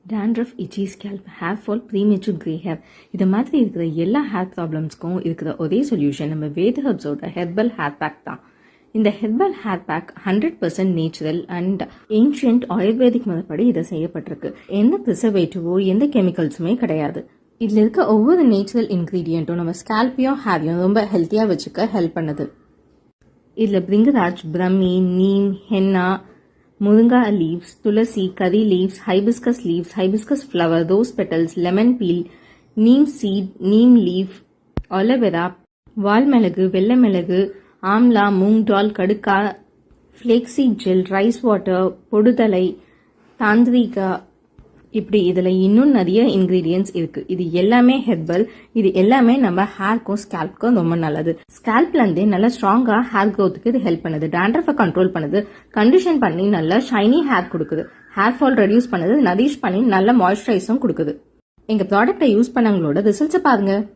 dandruff, itchy scalp, hair fall, premature grey hair இது மாதிரி இருக்கிற எல்லா ஹேர் ப்ராப்ளம்ஸ்க்கும் இருக்கிற ஒரே சொல்யூஷன் நம்ம வேத ஹெர்ப்ஸோட ஹெர்பல் ஹேர் பேக் தான். இந்த herbal hair pack 100% natural and ancient ayurvedic முறைப்படி இதை செய்யப்பட்டிருக்கு. எந்த ப்ரிசர்வேட்டிவோ எந்த கெமிக்கல்ஸுமே கிடையாது. இதில் இருக்க ஒவ்வொரு நேச்சுரல் இன்க்ரீடியண்ட்டும் நம்ம ஸ்கேல்பையும் ஹேரையும் ரொம்ப ஹெல்த்தியாக வச்சுக்க ஹெல்ப் பண்ணுது. இதில் bhringraj, brahmi, neem, henna, murunga leaves, tulsi, curry leaves, hibiscus flower, rose petals, lemon peel, neem seed, neem leaf, aloe vera, வால்மிளகு, வெள்ளை மிளகு, ஆம்லா, மூங் டால், கடுக்கா, ஃப்ளேக்ஸி ஜெல், ரைஸ் வாட்டர், பொடுதலை, தாந்திரிகா, இப்படி இதில் இன்னும் நிறைய இன்கிரீடியன்ஸ் இருக்கு. இது எல்லாமே ஹெர்பல். இது எல்லாமே நம்ம ஹேர்க்கும் ஸ்கேல்ப்க்கும் ரொம்ப நல்லது. ஸ்கேல்ப்ல இருந்தே நல்லா ஸ்ட்ராங்கா ஹேர் க்ரோத்துக்கு இது ஹெல்ப் பண்ணுது. டாண்ட்ரஃபை கண்ட்ரோல் பண்ணுது. கண்டிஷன் பண்ணி நல்லா ஷைனி ஹேர் கொடுக்குது. ஹேர் ஃபால் ரெடியூஸ் பண்ணுது. நரிஷ் பண்ணி நல்ல மாய்ஸ்சரைஸும் கொடுக்குது. எங்க ப்ராடக்டை யூஸ் பண்ணவங்களோட ரிசல்ட்ஸை பாருங்க.